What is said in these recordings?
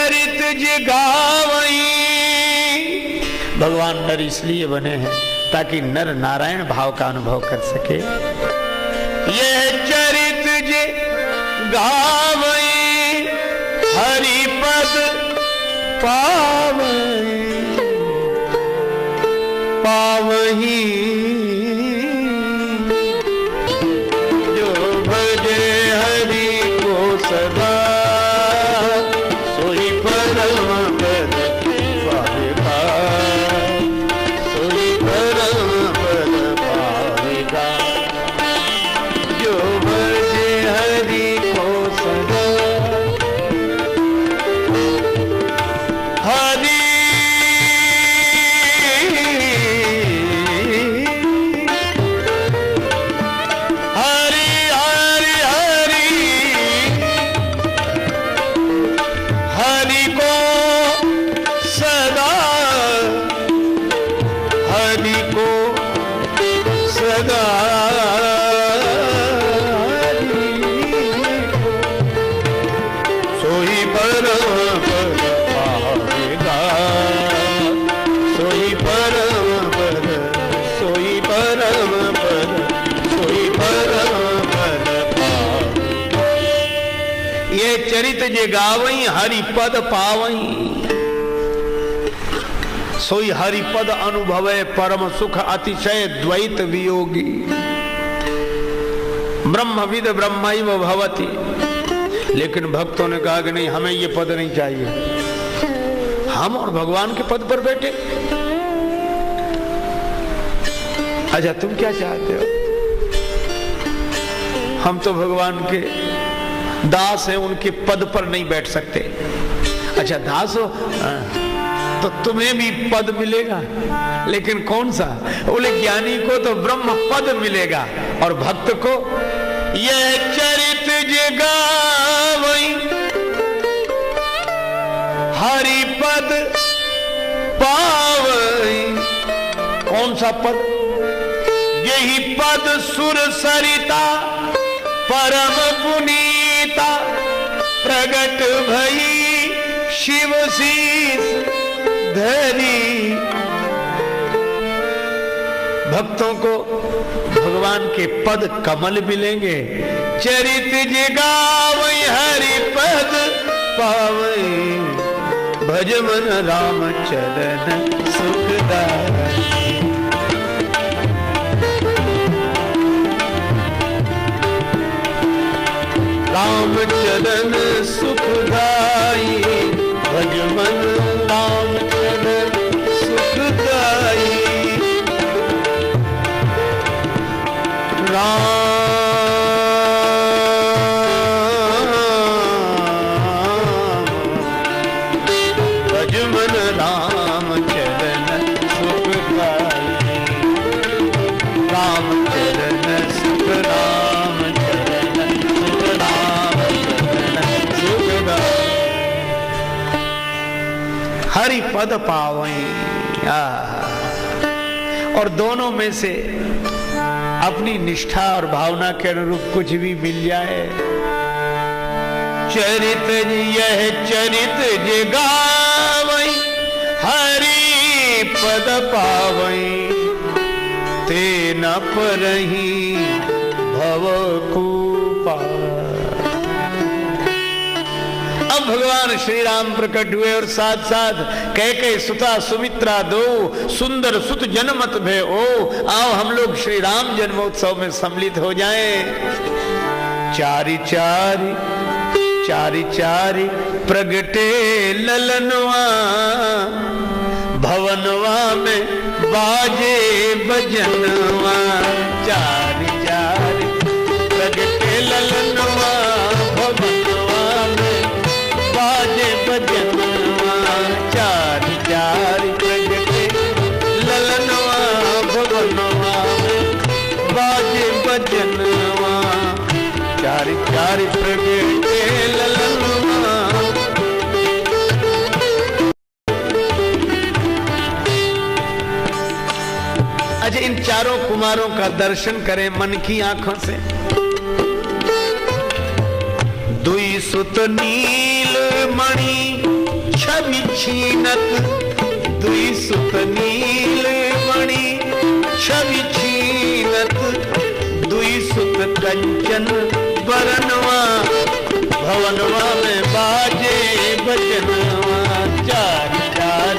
चरित जे गावई। भगवान नर इसलिए बने हैं ताकि नर नारायण भाव का अनुभव कर सके। यह चरित जे गावई हरि पद पावई पावही जो भजे हरि को सदा सोई परम पद पावेगा सोई परम पद पावेगा जो भजे हरि को सदा। हरि चरित जे गावई हरि पद पावई सोई हरि पद अनुभवे परम सुख अतिशय द्वैत वियोगी। ब्रह्मविद ब्रह्मैव भवति। लेकिन भक्तों ने कहा कि नहीं, हमें ये पद नहीं चाहिए, हम और भगवान के पद पर बैठे। अच्छा तुम क्या चाहते हो? हम तो भगवान के दास हैं, उनके पद पर नहीं बैठ सकते। अच्छा दास हो तो तुम्हें भी पद मिलेगा, लेकिन कौन सा? बोले ज्ञानी को तो ब्रह्म पद मिलेगा और भक्त को यह चरित जे गावई हरि पद पावई। कौन सा पद? यही पद सुर सरिता परम पुनीता प्रगट भई शिव शीस धरी। भक्तों को भगवान के पद कमल मिलेंगे। चरित जे गावई हरि पद पावई भज मन राम चरण सुखदाई। राम चरण सुखदाई भज मन राम चरण सुखदाई। राम भज मन राम चरण सुखदाई। राम चरण सुख राम हरि पद पावई। और दोनों में से अपनी निष्ठा और भावना के अनुरूप कुछ भी मिल जाए। चरित यह चरित जे गावई हरि पद पावई ते न परही भव कूपा। अब भगवान श्री राम प्रकट हुए और साथ साथ कैकेयी सुता सुमित्रा दो सुंदर सुत जनमत भय ओ। आओ हम लोग श्री राम जन्मोत्सव में सम्मिलित हो जाएं। चारी चारी चारी चारी प्रगटे ललनवा भवनवा में बाजे बजनवा। चारी चारी प्रगटे ललनवा भवनवा में बाजे बजनवा। चारी चारी प्रगटे ललनवा भवनवा में बाजे बजनवा। चारी चारी प्रगटे ललनवा। अच्छा इन चारों कुमारों का दर्शन करें मन की आंखों से। दुई सुत नील मणि छवि छीनत दुई सुत नील मणि, छवि छीनत दुई सुत कंचन बरनवा, भवनवा में बाजे बजनवा, चार चार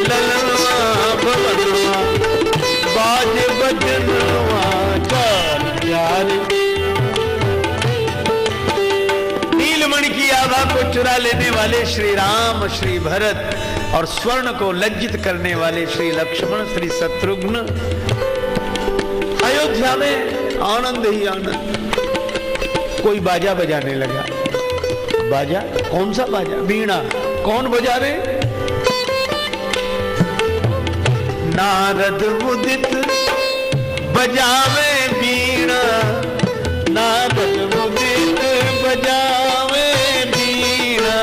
ललनवा भवनवा बाजे बजनवा, चार चार। नीलमणि की आभा को चुरा लेने वाले श्री राम, श्री भरत और स्वर्ण को लज्जित करने वाले श्री लक्ष्मण, श्री शत्रुघ्न, अयोध्या में आनंद ही आनंद। कोई बाजा बजाने लगा। बाजा? कौन सा बाजा? वीणा। कौन बजा रहे? नारद मुदित बजावे वीणा, नारद मुदित बजावे वीणा।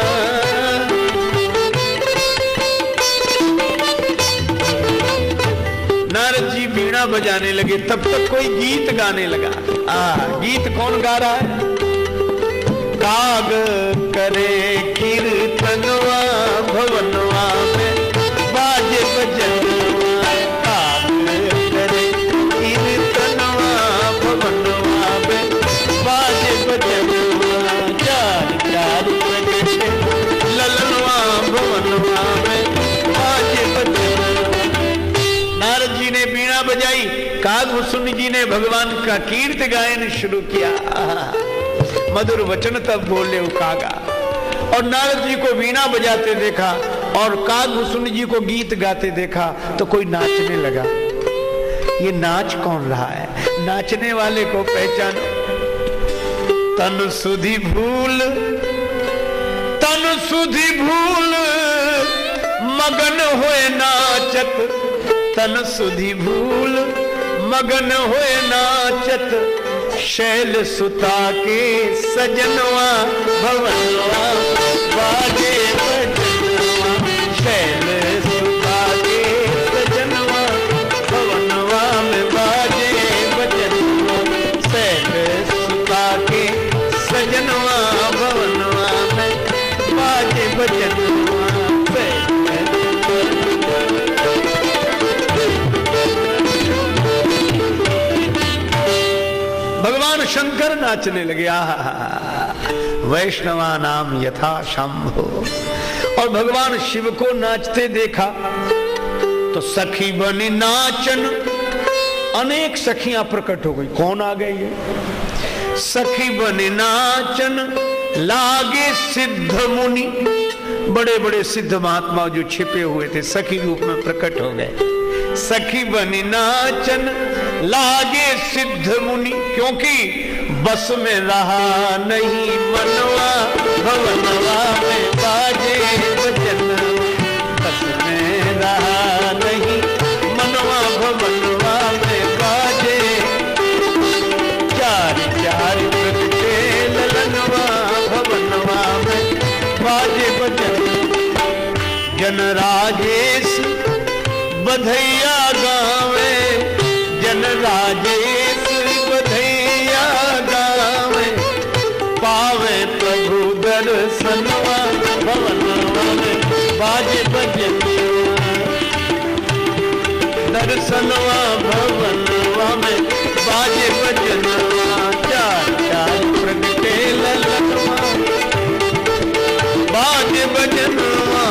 नारद जी वीणा बजाने लगे, तब तक कोई गीत गाने लगा। गीत कौन गा रहा है? काग करे कीर्तनवा, भवनवा में बाजे बजनवा, काग करे कीर्तनवा, भवनवा में बाजे बजनवा, चार चार प्रगटे ललनवा, भवनवा में बाजे बजनवा। नारद जी ने वीणा बजाई, कागभूषुंडी जी ने भगवान का कीर्त गायन शुरू किया। मधुर वचन तब बोले वो कागा। और नारद जी को वीणा बजाते देखा और कागभूषुंडी जी को गीत गाते देखा तो कोई नाचने लगा। ये नाच कौन रहा है? नाचने वाले को पहचानो। तन सुधि भूल, तन सुधि भूल मगन होए नाचत, तन सुधि भूल मगन होए नाचत, शैल सुता के सजनवा, भवनवा बाजे बजनवा, शैल सुता के सजनवा, भवनवा में बाजे बजनवा, शैल सुता के सजनवा, भवनवा में बाजे बजनवा। भगवान शंकर नाचने लगे। वैष्णवा नाम यथा शंभो। और भगवान शिव को नाचते देखा तो सखी बनी नाचन, अनेक सखियां प्रकट हो गई। कौन आ गई है? सखी बनी नाचन लागे सिद्ध मुनि, बड़े बड़े सिद्ध महात्मा जो छिपे हुए थे सखी रूप में प्रकट हो गए। सखी बनी नाचन लागे सिद्ध मुनि, क्योंकि बस में रहा नहीं मनवा, भवनवा में बाजे बजनवा, बस में रहा नहीं मनवा, भवनवा में बाजे, चार चार प्रगटे ललनवा, भवनवा में बाजे बजनवा। जन राजेश बधैया गावे, जन राजेश बधैया गावे, पावे प्रभु दर्शनवा, भवनवा में बाजे बजनवा, दर्शनवा भवनवा में बाजे बजनवा, चार चार प्रगटे ललनवा, बाजे बजनवा,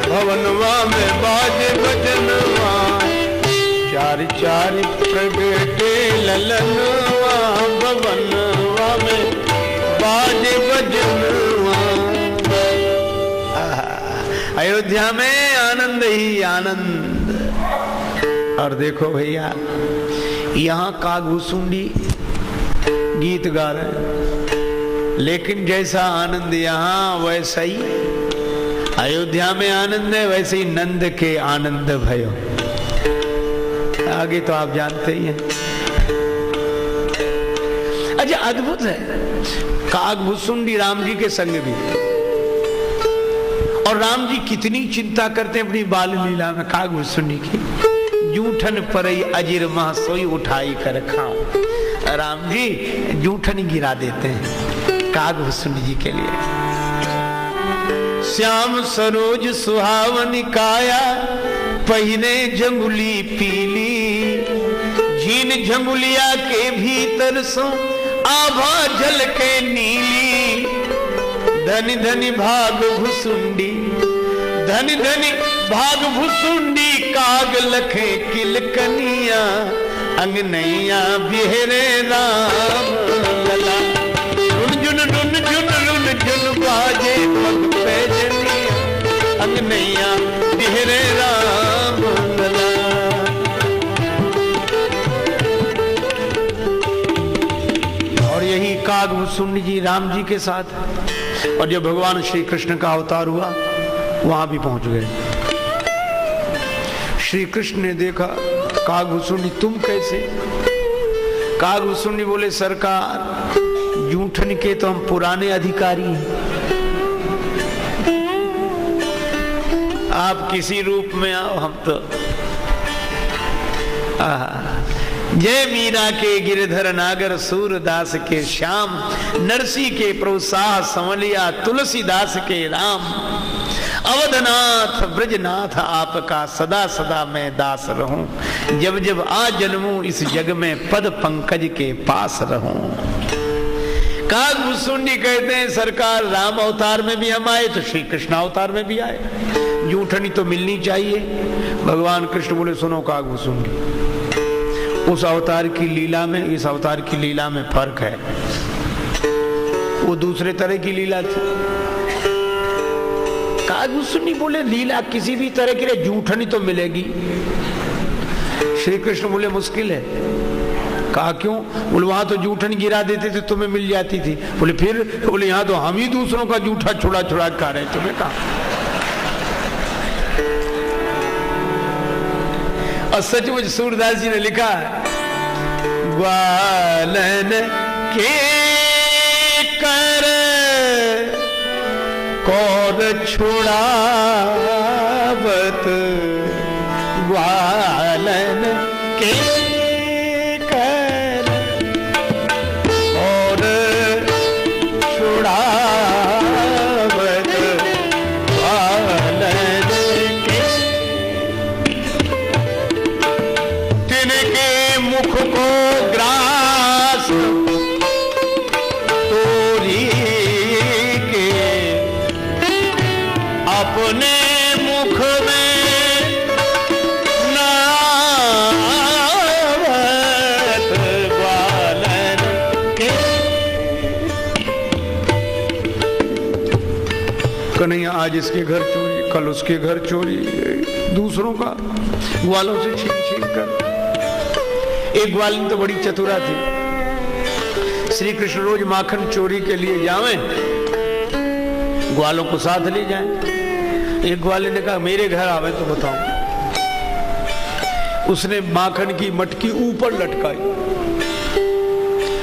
भवनवा में बाजे बजनवा, चार चार प्रगटे ललनवा, भवनवा में बाजे बजनवा। अयोध्या में आनंद ही आनंद। और देखो भैया, यहाँ कागभूषुंडी गीत गा रहे हैं, लेकिन जैसा आनंद यहाँ वैसा ही अयोध्या में आनंद है, वैसे ही नंद के आनंद भयो। आगे तो आप जानते ही हैं। अच्छा, अद्भुत है। कागभूषुंडी राम जी के संग भी, और राम जी कितनी चिंता करते हैं अपनी बाल लीला में कागभूषुंडी की। जूठन परई अजिर मह सोई उठाई कर खाऊं। राम जी जूठन गिरा देते हैं। कागभूषण जी के लिए। श्याम सरोज सुहावनी काया, पहिने झंगुली पीली, झीन झंगुलिया के भीतर सो आभा जल के नीली। धनी धनी भाग भुसुंडी, धनी धनी भाग भुसुंडी, काग लखे किलकनिया, अंगनैया बिहरे राम लला। रुन जुन बाजे पग पे जनिया, अंगनैया बिहरे राम लला। और यही कागभूषुंडी जी राम जी के साथ, और जब भगवान श्री कृष्ण का अवतार हुआ वहां भी पहुंच गए। श्री कृष्ण ने देखा, कागभूषुंडी तुम कैसे? कागभूषुंडी बोले, सरकार जूठन के तो हम पुराने अधिकारी हैं, आप किसी रूप में आओ, हम तो जय मीरा के गिरधर नागर, सूरदास के श्याम, नरसी के प्रोत्साह संवलिया, तुलसीदास के राम। अवधनाथ ब्रजनाथ आपका सदा सदा मैं दास रहूं, जब जब आ जन्मूं इस जग में पद पंकज के पास रहूं। कागभूषुंडी कहते हैं, सरकार राम अवतार में भी हम आए तो श्री कृष्ण अवतार में भी आए, जूठनी तो मिलनी चाहिए। भगवान कृष्ण बोले, सुनो कागभूषुंडी, उस अवतार की लीला में इस अवतार की लीला में फर्क है। वो दूसरे तरह की लीला थी। कागभूषुंडी बोले, लीला किसी भी तरह के लिए जूठनी तो मिलेगी। श्री कृष्ण बोले, मुश्किल है। कहा क्यों? बोले, वहां तो जूठन गिरा देते थे, तुम्हें मिल जाती थी। बोले फिर? बोले, यहाँ तो हम ही दूसरों का जूठा छुड़ा छुड़ा खा रहे, तुम्हें कहा। और सचमुच सूरदास जी ने लिखा, ग्वालन के कर कौर छुड़ावत, ग्वालन के कर और छुड़ावत, ग्वालन के तिनके मुख को ग्रास तोरी के, अपने मुख में नावत, ग्वालन के। कन्हैया आज इसके घर चोरी, कल उसके घर चोरी, दूसरों का ग्वालों से छीन छीन कर। एक ग्वालिन तो बड़ी चतुरा थी। श्री कृष्ण रोज माखन चोरी के लिए जावें, ग्वालों को साथ ले जाएं। एक ग्वालिन ने कहा, मेरे घर आवे तो बताओ। उसने माखन की मटकी ऊपर लटकाई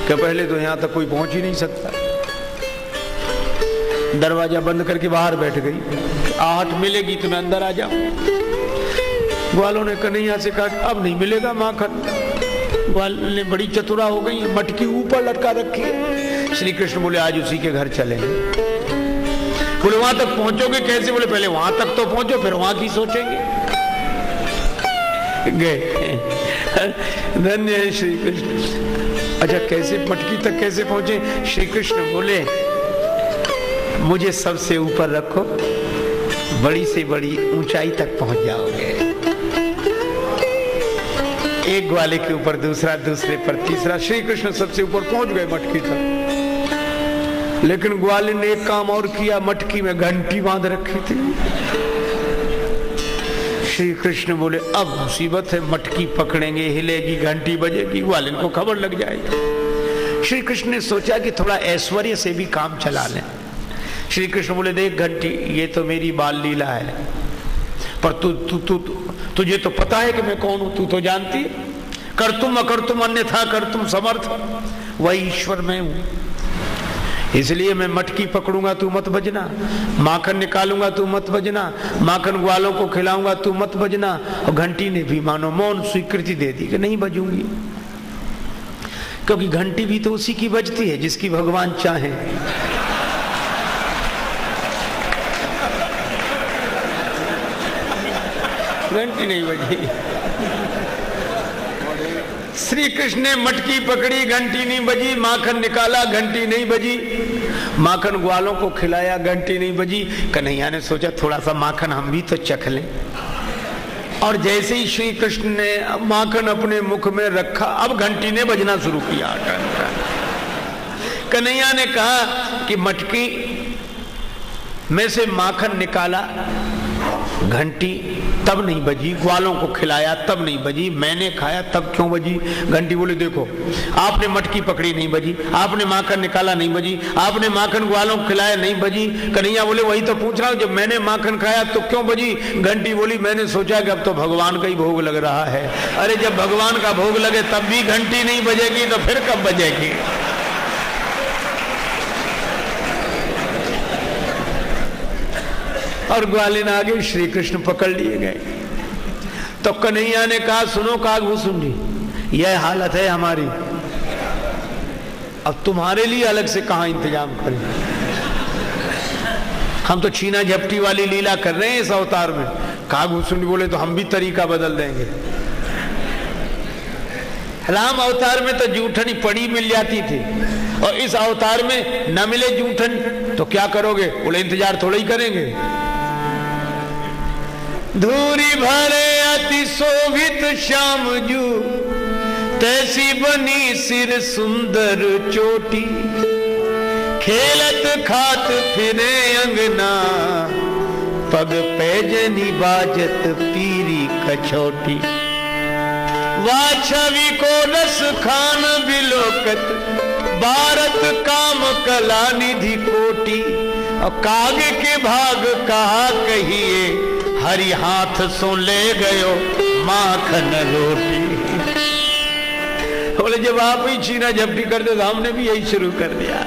कि पहले तो यहां तक कोई पहुंच ही नहीं सकता। दरवाजा बंद करके बाहर बैठ गई, आहट मिलेगी तो मैं अंदर आ जाऊं। ग्वालों ने कन्हैया से कहा, अब नहीं मिलेगा माखन। ग्वाल ने बड़ी चतुरा हो गई, मटकी ऊपर लटका रखी है। श्री कृष्ण बोले, आज उसी के घर चलेंगे। बोले, वहां तक पहुंचोगे कैसे? बोले, पहले वहां तक तो पहुंचो, फिर वहां की सोचेंगे। गए। धन्य है श्री कृष्ण। अच्छा, कैसे मटकी तक कैसे पहुंचे? श्री कृष्ण बोले, मुझे सबसे ऊपर रखो, बड़ी से बड़ी ऊंचाई तक पहुंच जाओगे। एक ग्वाले के ऊपर दूसरा, दूसरे पर तीसरा, श्री कृष्ण सबसे ऊपर पहुंच गए मटकी तक। लेकिन ग्वाले ने एक काम और किया, मटकी में घंटी बांध रखी थी। श्री कृष्ण बोले, अब मुसीबत है, मटकी पकड़ेंगे, हिलेगी, घंटी बजेगी, ग्वालिन को खबर लग जाएगी। श्री कृष्ण ने सोचा कि थोड़ा ऐश्वर्य से भी काम चला लें। श्री कृष्ण बोले, देख घंटी, ये तो मेरी बाल लीला है, पर तुझे तो पता है कि मैं कौन हूं, तू तो जानती है। कर तुम अकर तुम अन्यथा कर तुम समर्थ, वही ईश्वर मैं हूं। इसलिए मैं मटकी पकड़ूंगा, तू मत बजना। माखन निकालूंगा, तू मत बजना। माखन ग्वालों को खिलाऊंगा, तू मत बजना। और घंटी ने भी मानो मौन स्वीकृति दे दी कि नहीं बजूंगी। क्योंकि घंटी भी तो उसी की बजती है जिसकी भगवान चाहे। घंटी नहीं बजी। श्री कृष्ण ने मटकी पकड़ी, घंटी नहीं बजी। माखन निकाला, घंटी नहीं बजी। माखन ग्वालों को खिलाया, घंटी नहीं बजी। कन्हैया ने सोचा थोड़ा सा माखन हम भी तो चख लें। और जैसे ही श्री कृष्ण ने माखन अपने मुख में रखा, अब घंटी ने बजना शुरू किया। कन्हैया ने कहा कि मटकी में से माखन निकाला, घंटी तब नहीं बजी। ग्वालों को खिलाया तब नहीं बजी। मैंने खाया तब क्यों बजी? घंटी बोले देखो, आपने मटकी पकड़ी नहीं बजी, आपने माखन निकाला नहीं बजी, आपने माखन ग्वालों को खिलाया नहीं बजी। कन्हैया बोले वही तो पूछ रहा हूं, जब मैंने माखन खाया तो क्यों बजी? घंटी बोली मैंने सोचा कि अब तो भगवान का ही भोग लग रहा है। अरे जब भगवान का भोग लगे तब भी घंटी नहीं बजेगी तो फिर कब बजेगी? और ग्वालिन आगे श्री कृष्ण पकड़ लिए गए। तो कन्हैया ने कहा सुनो कागभूषुंडी, यह हालत है हमारी, अब तुम्हारे लिए अलग से कहां इंतजाम करें? हम तो छीना झपटी वाली लीला कर रहे हैं इस अवतार में। कागभूषुंडी बोले तो हम भी तरीका बदल देंगे। राम अवतार में तो जूठनी पड़ी मिल जाती थी, और इस अवतार में न मिले जूठन तो क्या करोगे? बोले इंतजार थोड़ा ही करेंगे। धूरी भरे अति शोभित श्याम जू, तैसी बनी सिर सुंदर चोटी। खेलत खात फिरे अंगना, पग पैजनी बाजत पीरी कछोटी। वाछवी को रस खान बिलोकत, भारत काम कला निधि कोटि। और काग के भाग कहा कहिए, हरि हाथ सो ले गयो माखन रोटी। बोले जब आप ही छीना झपटी करते तो हमने भी यही शुरू कर दिया।